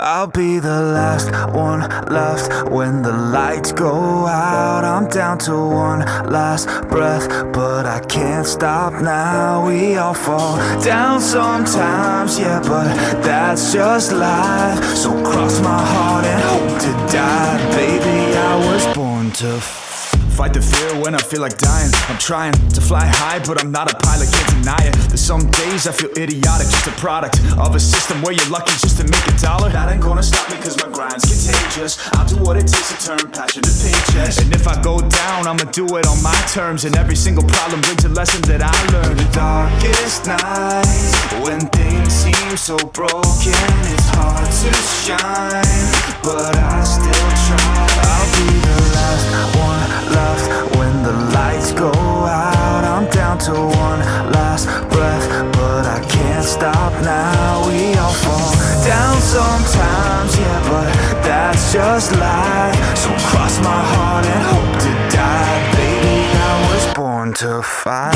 I'll be the last one left when the lights go out. I'm down to one last breath, but I can't stop now. We all fall down sometimes, yeah, but that's just life. So cross my heart and hope to die. Baby, I was born to fight the fear when I feel like dying. I'm trying to fly high, but I'm not a pilot, can't deny it. There's some days I feel idiotic, just a product of a system where you're lucky just to make $1. That ain't gonna stop me cause my grind's contagious. I'll do what it takes to turn passion to paychecks. And if I go down, I'ma do it on my terms. And every single problem brings a lesson that I learned. The darkest nights, when things seem so broken, it's hard to shine, but I still try. I'll be the last one left when the lights go out. I'm down to one last breath, but I can't stop now. We all fall down sometimes, yeah, but that's just life. So cross my heart and hope to die. Baby, I was born to fight.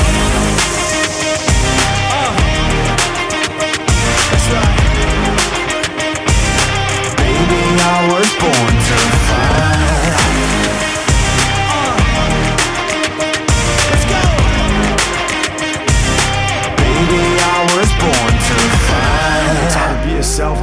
That's right. Baby, I was born to fight.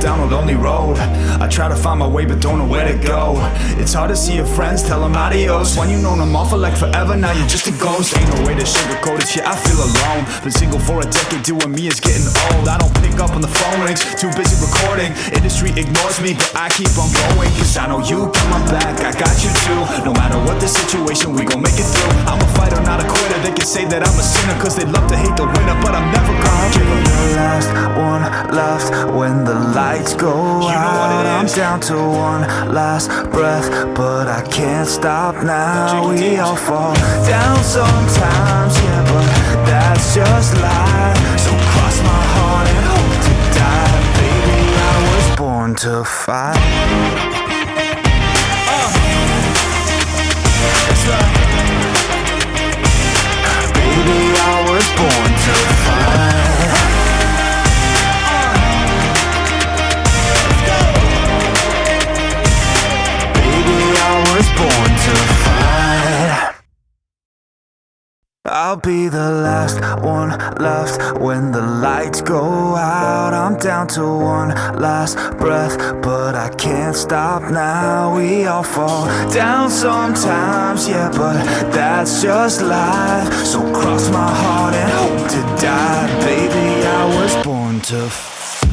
Down a lonely road, I try to find my way but don't know where to go. It's hard to see your friends, tell them adios. When you known them all for like forever, now you're just a ghost. Ain't no way to sugarcoat it, yeah, I feel alone. Been single for a decade, doing me is getting old. I don't pick up on the phone rings, too busy recording. Industry ignores me, but I keep on going, cause I know you got my back, I got you too. No matter what the situation, we gon' make it through. I'm a fighter, not a quitter. They can say that I'm a sinner, cause they love to hate the winner, but I'm never gonna give up. The last one left when the lights go out. I'm down to one last breath, but I can't stop now. We all fall down sometimes, yeah, but that's just life. So cross my heart and hope to die. Baby, I was born to fight. That's right. Baby, I was born to fight. Born to fight. I'll be the last one left when the lights go out. I'm down to one last breath, but I can't stop now. We all fall down sometimes, yeah, but that's just life. So cross my heart and hope to die. Baby, I was born to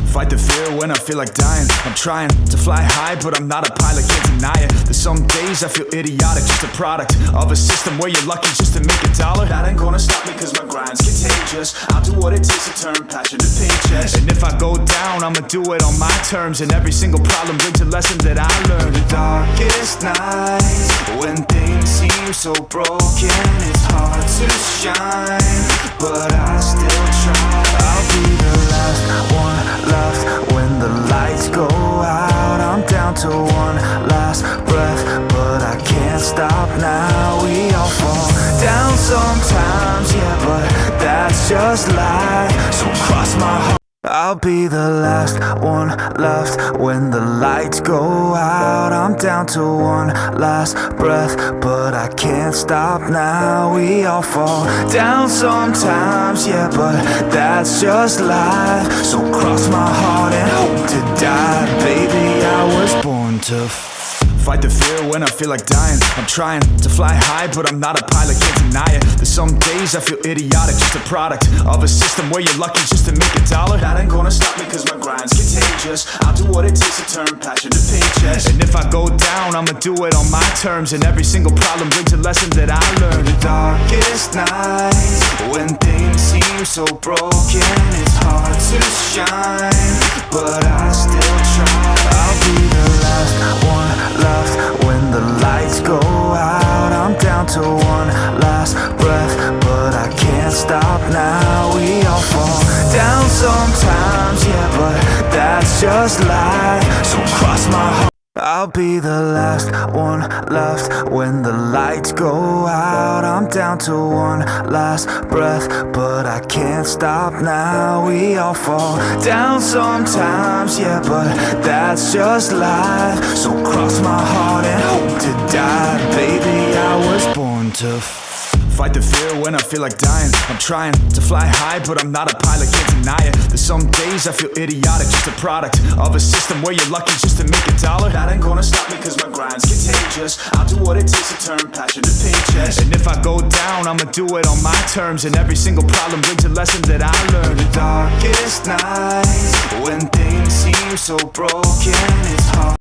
fight the fear when I feel like dying. I'm trying to fly high, but I'm not a pilot, can't deny it. There's some days I feel idiotic, just a product of a system where you're lucky just to make $1. That ain't gonna stop me cause my grind's contagious. I'll do what it takes to turn passion to paychecks. And if I go down, I'ma do it on my terms. And every single problem brings a lesson that I learned. The darkest nights, when things seem so broken, it's hard to shine, but I still try. I'll be the last one left when the lights go out. I'm down to one last breath, but I can't stop now. We all fall down sometimes, yeah, but that's just life. So cross my heart. I'll be the last one left when the lights go out. I'm down to one last breath, but I can't stop now. We all fall down sometimes, yeah, but that's just life. So cross my heart and hope to die. Baby, I was born to fight the fear when I feel like dying. I'm trying to fly high, but I'm not a pilot, can't deny it. There's some days I feel idiotic, just a product of a system where you're lucky just to make $1. That ain't gonna stop me cause my grind's contagious. I'll do what it takes to turn passion to paychecks. And if I go down, I'ma do it on my terms. And every single problem brings a lesson that I learned. The darkest nights, when things seem so broken, it's hard to shine, but I still try. I'll be the last one left when the lights go out. I'm down to one last breath, but I can't stop now. We all fall down sometimes, yeah, but that's just life. So cross my heart. I'll be the last one left when the lights go out. I'm down to one last breath, but I can't stop now. We all fall down sometimes, yeah, but that's just life. So cross my heart and hope to die. Baby, I was born to fight the fear when I feel like dying. I'm trying to fly high, but I'm not a pilot, can't deny it. There's some days I feel idiotic, just a product of a system where you're lucky just to make $1. That ain't gonna stop me cause my grind's contagious. I'll do what it takes to turn passion to paychecks. And if I go down, I'ma do it on my terms. And every single problem brings a lesson that I learned. The darkest nights, when things seem so broken, it's hard